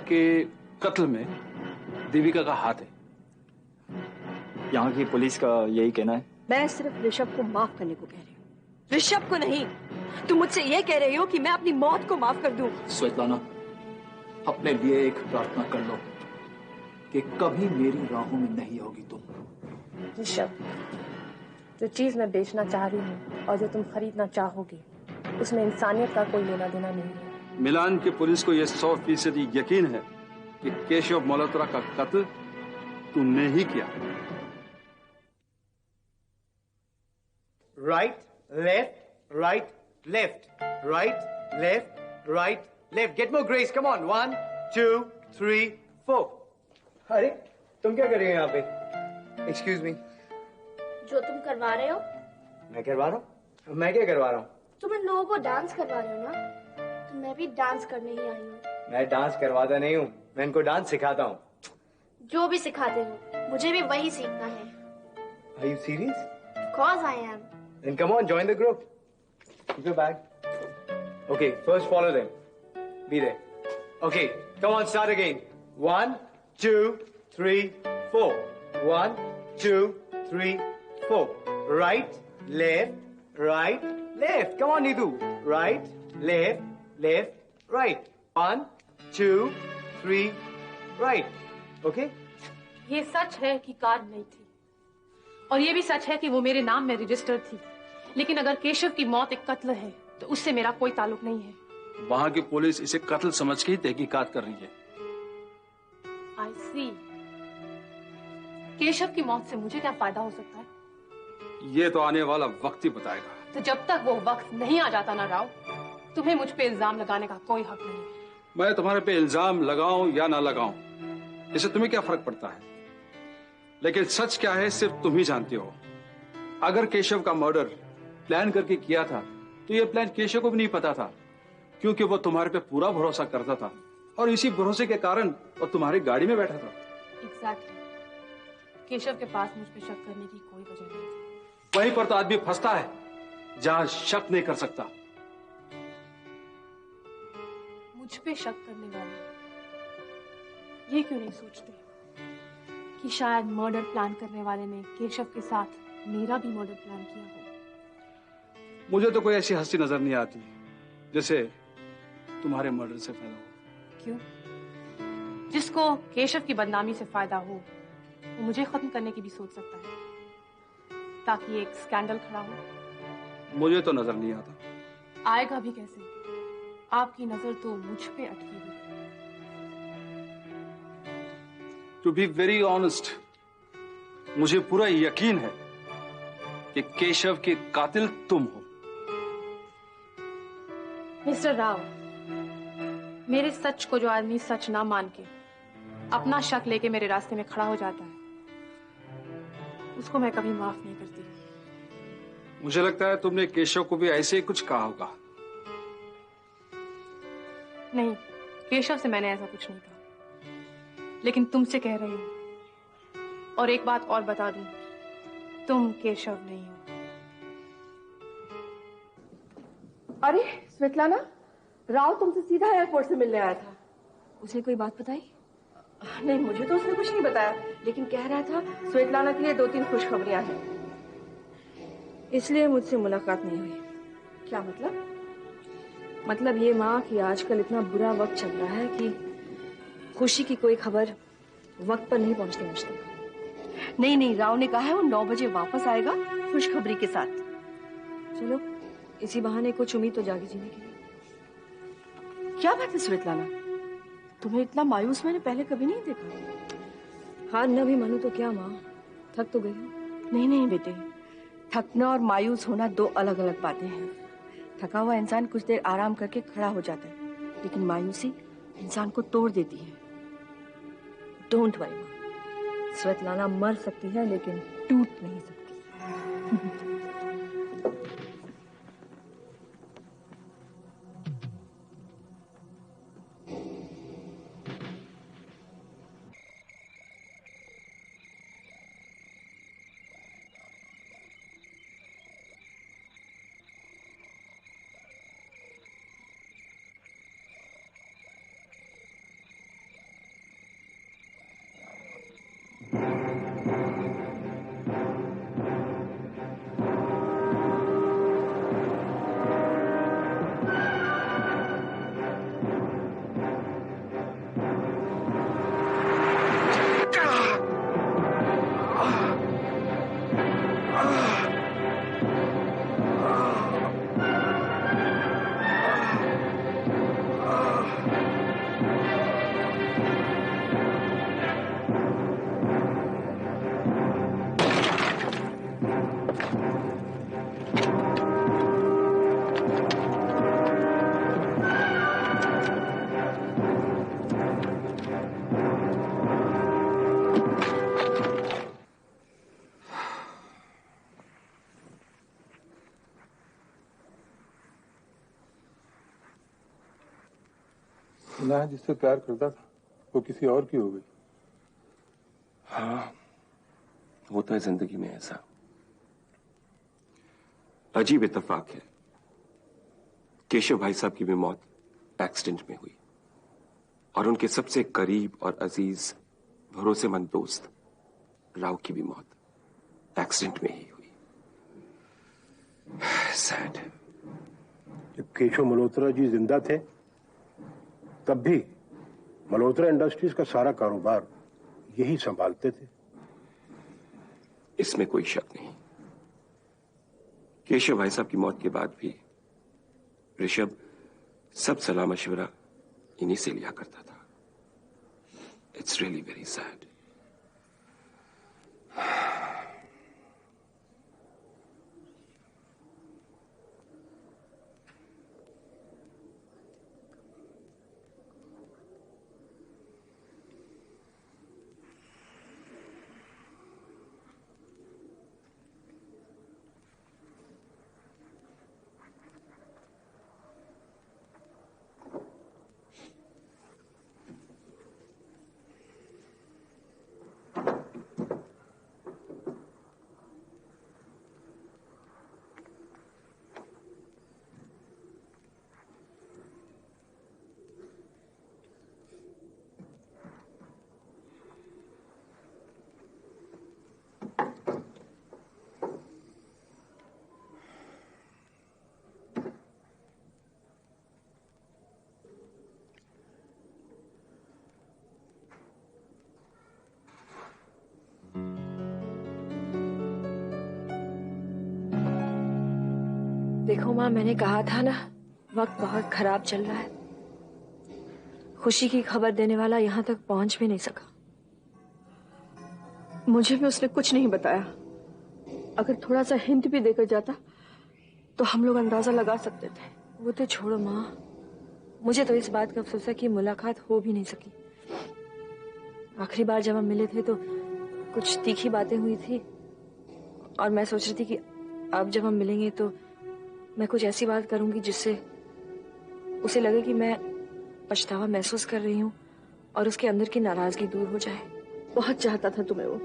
के कत्ल में देविका का हाथ है। यहाँ की पुलिस का यही कहना है। मैं सिर्फ ऋषभ को माफ करने को कह रही हूँ, ऋषभ को नहीं। तुम मुझसे ये कह रही हो कि मैं अपनी मौत को माफ कर दूं। स्वेतलाना, अपने लिए एक प्रार्थना कर लो कि कभी मेरी राहों में नहीं होगी तुम। ऋषभ, जो चीज मैं बेचना चाह रही हूँ और जो तुम खरीदना चाहोगे, उसमें इंसानियत का कोई लेना देना नहीं है। मिलान की पुलिस को यह 100% यकीन है कि केशव मल्होत्रा का कत्ल तुमने ही किया। Right left right left right left right left. Get more grace, come on. 1 2 3 4। अरे तुम क्या कर रही हो यहाँ पे? Excuse me. जो तुम करवा रहे हो। मैं करवा रहा हूँ? मैं क्या करवा रहा हूँ? तुम इन लोगों को डांस करवा रहे हो ना, तो मैं भी डांस करने ही आई हूँ। मैं डांस करवाता नहीं हूँ, मैं इनको डांस सिखाता हूँ। जो भी सिखाते हो मुझे भी वही सीखना है। Are you serious? Of course I am. Then come on, join the group. Keep your bag. Okay, first follow them. Be there. Okay, come on, start again. 1 2 3 4. 1 2 3 4. Right, left, right, left. Come on, Neetu. Right, left, left, right. 1 2 3 right. Okay? ये सच है कि car नहीं थी, और ये भी सच है कि वो मेरे नाम में रजिस्टर्ड थी। लेकिन अगर केशव की मौत एक कत्ल है तो उससे मेरा कोई ताल्लुक नहीं है। वहां की पुलिस इसे कत्ल समझ के ही तहकीकात कर रही है। I see. केशव की मौत से मुझे क्या फायदा हो सकता है? ये तो आने वाला वक्त ही बताएगा। तो जब तक वो वक्त नहीं आ जाता ना राव, तुम्हें मुझ पे इल्जाम लगाने का कोई हक नहीं है। मैं तुम्हारे पे इल्जाम लगाऊं या ना लगाऊं, इससे तुम्हें क्या फर्क पड़ता है? लेकिन सच क्या है सिर्फ तुम ही जानते हो। अगर केशव का मर्डर प्लान करके किया था तो यह प्लान केशव को भी नहीं पता था, क्योंकि वो तुम्हारे पे पूरा भरोसा करता था और इसी भरोसे के कारण वो तुम्हारी गाड़ी में बैठा था। Exactly. केशव के पास मुझ पे शक करने की कोई वजह नहीं थी। वहीं पर तो आदमी फंसता है जहां शक नहीं कर सकता। मुझ पे शक करने वाले ये क्यों नहीं सोचते कि शायद मर्डर प्लान करने वाले ने केशव के साथ मेरा भी मर्डर प्लान किया हो? मुझे तो कोई ऐसी हस्ती नजर नहीं आती जैसे तुम्हारे मर्डर से फायदा हो। क्यों? जिसको केशव की बदनामी से फायदा हो वो मुझे खत्म करने की भी सोच सकता है, ताकि एक स्कैंडल खड़ा हो। मुझे तो नजर नहीं आता। आएगा भी कैसे? आपकी नजर तो मुझ पे अटकी हुई है। टू बी वेरी ऑनेस्ट, मुझे पूरा यकीन है कि केशव के कातिल तुम हो। मिस्टर राव, मेरे सच को जो आदमी सच ना मान के अपना शक लेके मेरे रास्ते में खड़ा हो जाता है, उसको मैं कभी माफ नहीं करती। मुझे लगता है तुमने केशव को भी ऐसे ही कुछ कहा होगा। नहीं, केशव से मैंने ऐसा कुछ नहीं कहा, लेकिन तुमसे कह रही हूं। और एक बात और बता दूं, तुम केशव नहीं हो। अरे स्वेतलाना, राव तुमसे सीधा एयरपोर्ट से मिलने आया था। उसने कोई बात बताई? नहीं, मुझे तो उसने कुछ नहीं बताया, लेकिन कह रहा था स्वेतलाना के लिए 2-3 खुशखबरियां हैं, इसलिए मुझसे मुलाकात नहीं हुई। क्या मतलब? मतलब ये माँ कि आजकल इतना बुरा वक्त चल रहा है कि खुशी की कोई खबर वक्त पर नहीं पहुंचती मुझ तक। नहीं, राव ने कहा है वो 9 बजे वापस आएगा खुशखबरी के साथ। चलो, इसी बहाने कुछ उम्मीद तो जागी जीने की। क्या बात है स्वेतलाना, तुम्हें इतना मायूस मैंने पहले कभी नहीं देखा। हार न भी मानो तो क्या माँ, थक तो गई हो? नहीं बेटे, थकना और मायूस होना 2 अलग अलग बातें हैं। थका हुआ इंसान कुछ देर आराम करके खड़ा हो जाता है, लेकिन मायूसी इंसान को तोड़ देती है। डोंट वरी माँ, स्वेतलाना मर सकती है लेकिन टूट नहीं सकती। सुना है जिससे प्यार करता था वो किसी और की हो गई। हाँ, होता है जिंदगी में ऐसा। अजीब इत्तेफाक है, केशव भाई साहब की भी मौत एक्सीडेंट में हुई और उनके सबसे करीब और अजीज भरोसेमंद दोस्त राव की भी मौत एक्सीडेंट में ही हुई। सैड। जब केशव मल्होत्रा जी जिंदा थे तब भी मल्होत्रा इंडस्ट्रीज का सारा कारोबार यही संभालते थे। इसमें कोई शक नहीं। केशव भाई साहब की मौत के बाद भी ऋषभ सब सलाह मशवरा इन्हीं से लिया करता था। It's really very sad. देखो माँ, मैंने कहा था ना, वक्त बहुत खराब चल रहा है। खुशी की खबर देने वाला यहाँ तक पहुंच भी नहीं सका। मुझे भी उसने कुछ नहीं बताया। अगर थोड़ा सा हिंट भी देकर जाता तो हम लोग अंदाजा लगा सकते थे। वो तो छोड़ो माँ, मुझे तो इस बात का अफसोस है कि मुलाकात हो भी नहीं सकी। आखिरी बार जब हम मिले थे तो कुछ तीखी बातें हुई थी और मैं सोच रही थी कि अब जब हम मिलेंगे तो मैं कुछ ऐसी बात करूंगी जिससे उसे लगे कि मैं पछतावा महसूस कर रही हूँ और उसके अंदर की नाराजगी दूर हो जाए। बहुत चाहता था तुम्हें वो।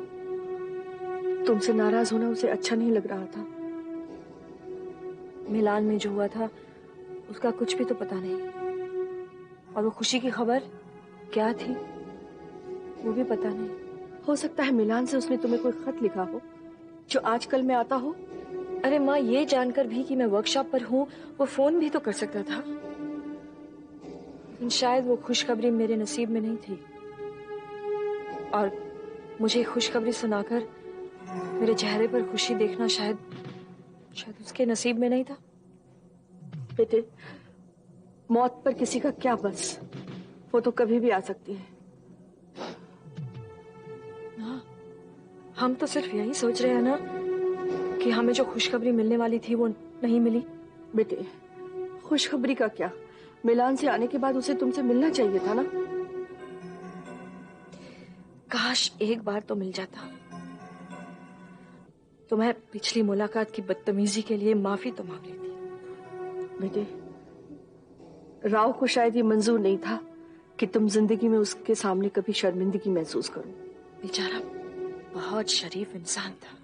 तुमसे नाराज होना उसे अच्छा नहीं लग रहा था। मिलान में जो हुआ था उसका कुछ भी तो पता नहीं, और वो खुशी की खबर क्या थी वो भी पता नहीं। हो सकता है मिलान से उसने तुम्हें कोई खत लिखा हो जो आजकल में आता हो। अरे माँ, ये जानकर भी कि मैं वर्कशॉप पर हूँ वो फोन भी तो कर सकता था। लेकिन शायद वो खुशखबरी मेरे नसीब में नहीं थी, और मुझे खुशखबरी सुनाकर मेरे चेहरे पर खुशी देखना शायद उसके नसीब में नहीं था। बेटे, मौत पर किसी का क्या बस, वो तो कभी भी आ सकती है। हाँ, हम तो सिर्फ यही सोच रहे हैं ना कि हमें जो खुशखबरी मिलने वाली थी वो नहीं मिली। बेटे, खुशखबरी का क्या, मिलान से आने के बाद उसे तुमसे मिलना चाहिए था ना। काश एक बार तो मिल जाता। तो मैं पिछली मुलाकात की बदतमीजी के लिए माफी तो मांग लेती। बेटे, राव को शायद ये मंजूर नहीं था कि तुम जिंदगी में उसके सामने कभी शर्मिंदगी महसूस करो। बेचारा बहुत शरीफ इंसान था।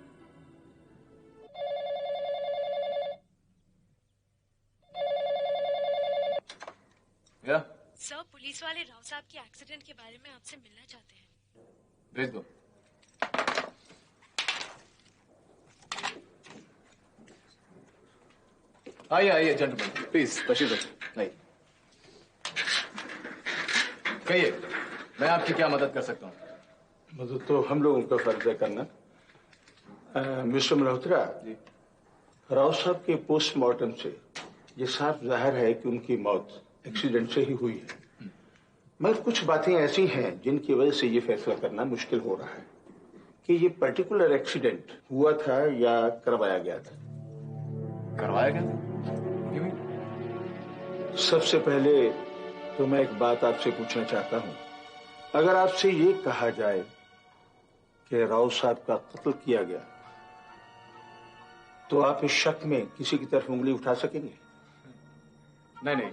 सर, पुलिस वाले राव साहब के एक्सीडेंट के बारे में आपसे मिलना चाहते हैं। भेज दो। आइए आइए जेंटलमैन, प्लीज तशरीफ रखिए। नहीं, कहिए, मैं आपकी क्या मदद कर सकता हूँ? मदद तो हम लोगों का फर्ज है करना। मिस्टर मल्होत्रा जी, राव साहब के पोस्टमार्टम से ये साफ जाहिर है कि उनकी मौत एक्सीडेंट से ही हुई है, मगर कुछ बातें ऐसी हैं जिनकी वजह से ये फैसला करना मुश्किल हो रहा है कि ये पर्टिकुलर एक्सीडेंट हुआ था या करवाया गया था। करवाया गया? सबसे पहले तो मैं एक बात आपसे पूछना चाहता हूं। अगर आपसे ये कहा जाए कि राव साहब का कत्ल किया गया, तो आप इस शक में किसी की तरफ उंगली उठा सकेंगे? नहीं नहीं,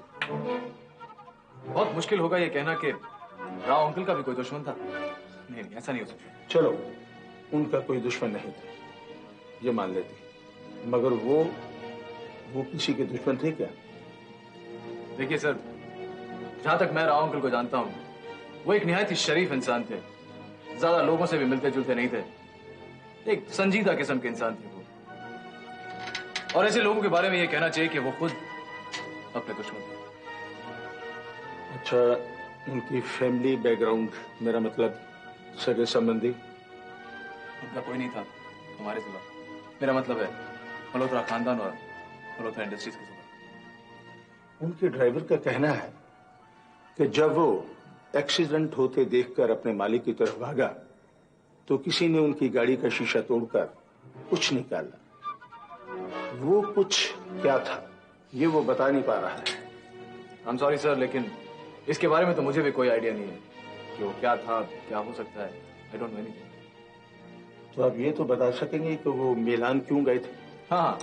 बहुत मुश्किल होगा ये कहना कि राव अंकल का भी कोई दुश्मन था। नहीं नहीं, ऐसा नहीं हो सकता। चलो, उनका कोई दुश्मन नहीं था, ये मान लेते, मगर वो किसी के दुश्मन थे क्या? देखिए सर, जहां तक मैं राव अंकल को जानता हूं, वो एक निहायत ही शरीफ इंसान थे। ज्यादा लोगों से भी मिलते जुलते नहीं थे। एक संजीदा किस्म के इंसान थे वो। और ऐसे लोगों के बारे में ये कहना चाहिए कि वो खुद अपने दुश्मन थे। अच्छा, उनकी फैमिली बैकग्राउंड, मेरा मतलब सगे संबंधी? उनका कोई नहीं था हमारे सिवा। मेरा मतलब है मल्होत्रा खानदान और मल्होत्रा इंडस्ट्रीज के सिवा। उनके ड्राइवर का कहना है कि जब वो एक्सीडेंट होते देखकर अपने मालिक की तरफ भागा तो किसी ने उनकी गाड़ी का शीशा तोड़कर कुछ निकाला। वो कुछ क्या था ये वो बता नहीं पा रहा है। आई एम सॉरी सर, लेकिन इसके बारे में तो मुझे भी कोई आइडिया नहीं है कि वो क्या था, क्या हो सकता है। I don't know anything. तो आप ये तो बता सकेंगे कि वो मिलान क्यों गए थे? हाँ,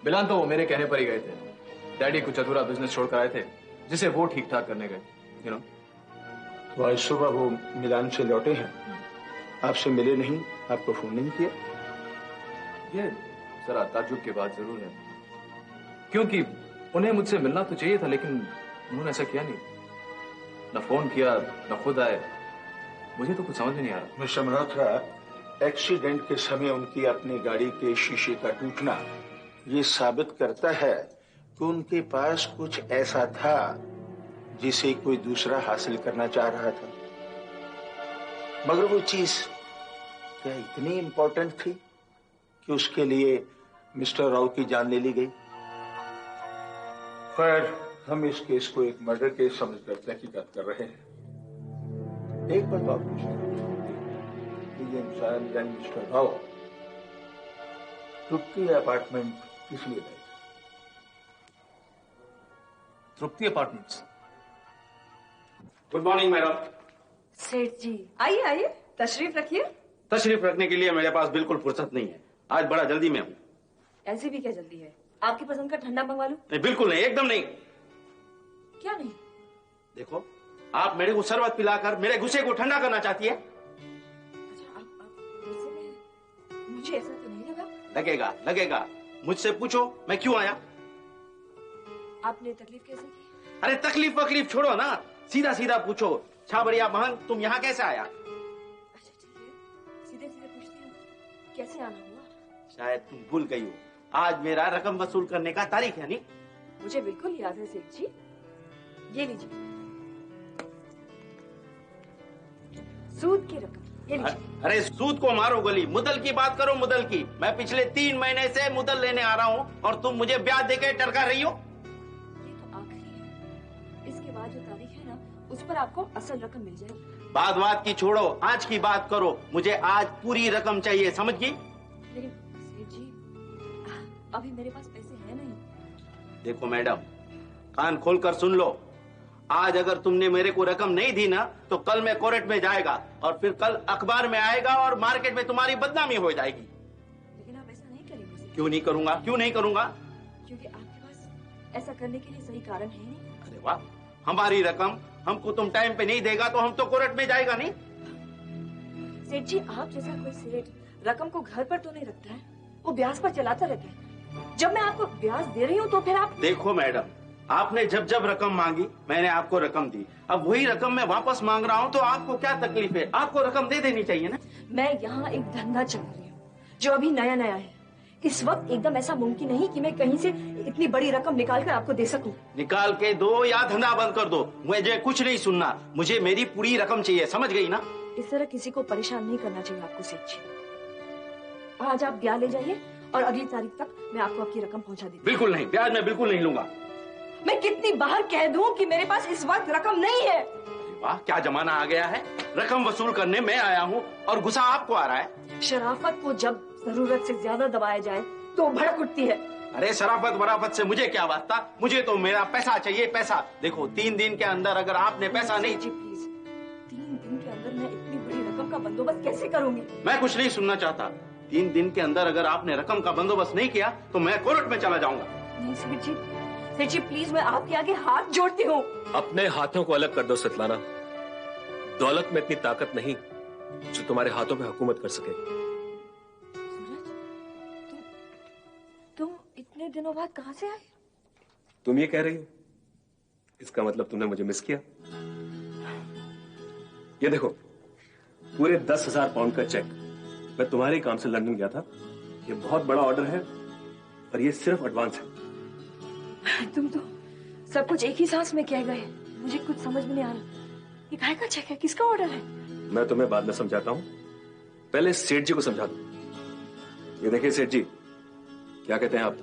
मिलान तो वो मेरे कहने पर ही गए थे। डैडी कुछ अधूरा बिजनेस छोड़कर आए थे जिसे वो ठीक ठाक करने गए, यू नो। तो आज सुबह वो मिलान से लौटे हैं, आपसे मिले नहीं, आपको फोन नहीं किया? ये जरा ताज्जुब की बात जरूर है, क्योंकि उन्हें मुझसे मिलना तो चाहिए था, लेकिन उन्होंने ऐसा किया नहीं। न फोन किया, न खुद आए। मुझे तो कुछ समझ में नहीं आ रहा। मिस्टर मल्होत्रा, एक्सीडेंट के समय उनकी अपनी गाड़ी के शीशे का टूटना ये साबित करता है कि उनके पास कुछ ऐसा था जिसे कोई दूसरा हासिल करना चाह रहा था। मगर वो चीज क्या इतनी इंपॉर्टेंट थी कि उसके लिए मिस्टर राव की जान ले ली गई? खैर, हम इस केस को एक मर्डर केस समझकर तहकीकात कर रहे हैं। एक बात और पूछता हूं, ये इंसान यानी मिस्टर राव तृप्ति अपार्टमेंट किस लिए गए? तृप्ति अपार्टमेंट्स? Good morning madam. सेठ जी, आइए आइए, तशरीफ रखिए। तशरीफ रखने के लिए मेरे पास बिल्कुल फुर्सत नहीं है, आज बड़ा जल्दी में हूँ। ऐसी भी क्या जल्दी है? आपकी पसंद का ठंडा मंगवा लूं? नहीं, बिल्कुल नहीं, एकदम नहीं। क्या नहीं? देखो, आप मेरे को शरबत पिलाकर मेरे गुस्से को ठंडा करना चाहती है। अच्छा, आप गुस्से में? मुझे ऐसा तो नहीं लगा। लगेगा लगेगा, मुझसे पूछो मैं क्यों आया। आपने तकलीफ कैसे की? अरे तकलीफ वकलीफ छोड़ो ना, सीधा सीधा पूछो। छाबड़िया महंग, तुम यहाँ कैसे आया? अच्छा ठीक है, सीधे सीधे पूछती हूँ, कैसे आना हुआ? शायद तुम भूल गई हो, आज मेरा रकम वसूल करने का तारीख है। नहीं, मुझे बिल्कुल याद है सेठ जी। ये लीजिए सूद की रकम, ये लीजिए। अरे सूद को मारो गली, मुदल की बात करो, मुदल की। मैं पिछले 3 महीने से मुदल लेने आ रहा हूँ और तुम मुझे ब्याज देके टरका रही हो। ये तो आखिरी है, इसके बाद जो तारीख है ना, उस पर आपको असल रकम मिल जाएगी। बात की छोड़ो, आज की बात करो। मुझे आज पूरी रकम चाहिए, समझ गई? लेकिन सेठ जी, अभी मेरे पास पैसे हैं नहीं। देखो मैडम, कान खोलकर सुन लो। आज अगर तुमने मेरे को रकम नहीं दी ना, तो कल मैं कोर्ट में जाएगा और फिर कल अखबार में आएगा और मार्केट में तुम्हारी बदनामी हो जाएगी। लेकिन आप ऐसा नहीं करेंगे। क्यों नहीं करूंगा, क्यों नहीं करूंगा? क्योंकि आपके पास ऐसा करने के लिए सही कारण है नहीं। अरे वाह, हमारी रकम हमको तुम टाइम पे नहीं देगा तो हम तो कोर्ट में जाएगा। नहीं सेठ जी, आप जैसा कोई सेठ रकम को घर पर तो नहीं रखता है, वो ब्याज पर चलाता रहता है। जब मैं आपको ब्याज दे रही हूँ तो फिर आप... देखो मैडम, आपने जब जब रकम मांगी मैंने आपको रकम दी, अब वही रकम मैं वापस मांग रहा हूँ तो आपको क्या तकलीफ है? आपको रकम दे देनी चाहिए ना। मैं यहाँ एक धंधा चला रही हूँ जो अभी नया नया है। इस वक्त एकदम ऐसा मुमकिन नहीं कि मैं कहीं से इतनी बड़ी रकम निकाल कर आपको दे सकूं। निकाल के दो या धंधा बंद कर दो, मुझे कुछ नहीं सुनना। मुझे मेरी पूरी रकम चाहिए, समझ गई ना? इस तरह किसी को परेशान नहीं करना चाहिए आपको सेठ जी। आज आप ब्याज ले जाइए और अगली तारीख तक मैं आपको आपकी रकम पहुंचा देती हूँ। बिल्कुल नहीं, ब्याज मैं बिल्कुल नहीं लूंगा। मैं कितनी बार कह दूं कि मेरे पास इस वक्त रकम नहीं है। वाह, क्या जमाना आ गया है। रकम वसूल करने मैं आया हूँ और गुस्सा आपको आ रहा है। शराफत को जब जरूरत से ज्यादा दबाया जाए तो भड़क उठती है। अरे शराफत वराफत से मुझे क्या वास्ता, मुझे तो मेरा पैसा चाहिए, पैसा। देखो 3 दिन के अंदर अगर आपने पैसा नहीं... जी प्लीज, 3 दिन के अंदर मैं इतनी बड़ी रकम का बंदोबस्त कैसे करूंगी? मैं कुछ नहीं सुनना चाहता। 3 दिन के अंदर अगर आपने रकम का बंदोबस्त नहीं किया तो मैं कोर्ट में चला जाऊंगा। नहीं सेठ जी, सेठ जी प्लीज, मैं आपके आगे हाथ जोड़ती हूँ। अपने हाथों को अलग कर दो सतलाना। दौलत में इतनी ताकत नहीं जो तुम्हारे हाथों पे हुकूमत कर सके। तुम इतने दिनों बाद कहाँ से आए? तुम ये कह रही हो, इसका मतलब तुमने मुझे मिस किया। ये देखो, पूरे 10,000 पाउंड का चेक मैं तुम्हारे काम से लंदन गया था। ये बहुत बड़ा ऑर्डर है और ये सिर्फ एडवांस है। तुम तो सब कुछ एक ही सांस में कह गए। मुझे कुछ समझ में नहीं आ रहा। ये काय का चेक है? किसका ऑर्डर है? मैं तुम्हें बाद में समझाता हूं, पहले सेठ जी को समझा दो। ये देखिए सेठ जी, क्या कहते हैं आप,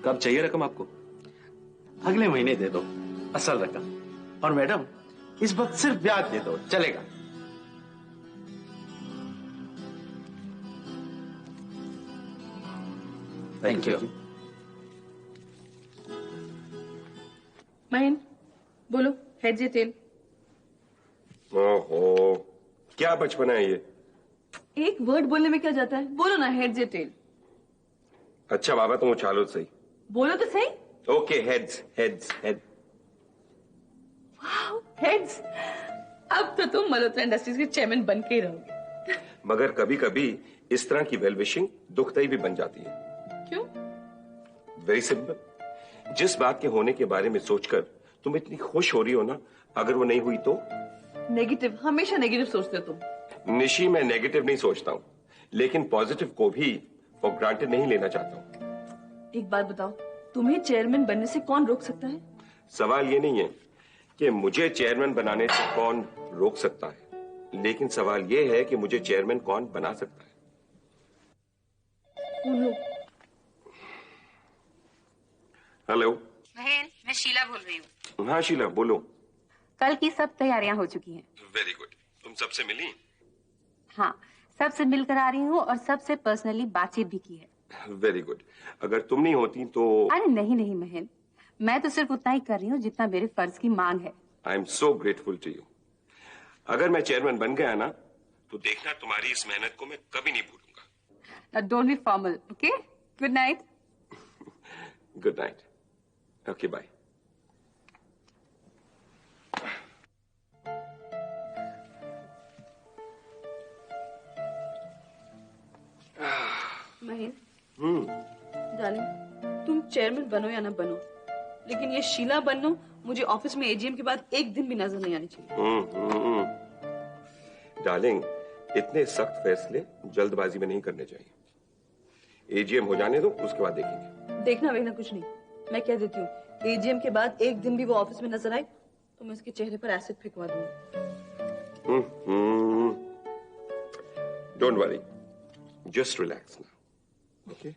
कब चाहिए रकम आपको? अगले महीने दे दो असल रकम, और मैडम इस वक्त सिर्फ ब्याज दे दो, चलेगा? Thank you. महीन बोलो, हेड्स या टेल? ओहो, क्या बचपना है ये। एक वर्ड बोलने में क्या जाता है, बोलो ना हेड्स या टेल। अच्छा बाबा, तुम उछालो सही। बोलो तो सही। Okay, heads heads head. Heads. अब तो तुम मल्होत्रा इंडस्ट्रीज के चेयरमैन बन के ही रहोगे। मगर कभी कभी इस तरह की वेल विशिंग दुखदाई भी बन जाती है। क्यों? वेरी सिंपल, जिस बात के होने के बारे में सोचकर तुम इतनी खुश हो रही हो ना, अगर वो नहीं हुई तो? नेगेटिव, हमेशा नेगेटिव सोचते हो तुम। निशी, मैं नेगेटिव नहीं सोचता हूँ, लेकिन पॉजिटिव को भी फॉर ग्रांटेड नहीं लेना चाहता हूँ। एक बात बताओ, तुम्हें चेयरमैन बनने से कौन रोक सकता है? सवाल ये नहीं है कि मुझे चेयरमैन बनाने से कौन रोक सकता है, लेकिन सवाल ये है कि मुझे चेयरमैन कौन बना सकता है। कौन लोग? हेलो। बहन, मैं शीला बोल रही हूँ। हाँ शीला, बोलो। कल की सब तैयारियां हो चुकी हैं। Very good. तुम सबसे मिली? हाँ, सबसे मिलकर आ रही हूँ और सबसे पर्सनली बातचीत भी की है। Very good. अगर तुम नहीं होती तो? अरे नहीं नहीं महन, मैं तो सिर्फ उतना ही कर रही हूँ जितना मेरे फर्ज की मांग है। I am so grateful to you. अगर मैं चेयरमैन बन गया ना, तो देखना तुम्हारी इस मेहनत को मैं कभी नहीं भूलूंगा। Don't be formal, okay? Good night. Good night. Okay, bye. Maheen, darling, तुम चेयरमैन बनो या ना बनो, लेकिन ये शीला बनो मुझे ऑफिस में एजीएम के बाद एक दिन भी नजर नहीं आनी चाहिए। डार्लिंग, इतने सख्त फैसले जल्दबाजी में नहीं करने चाहिए। एजीएम हो जाने दो, उसके बाद देखेंगे। देखना वेखना कुछ नहीं, मैं कह देती हूँ, एजीएम के बाद एक दिन भी वो ऑफिस में नजर आए तो मैं उसके चेहरे पर एसिड फेंकवा दूंगी। Don't worry, just relax now, okay?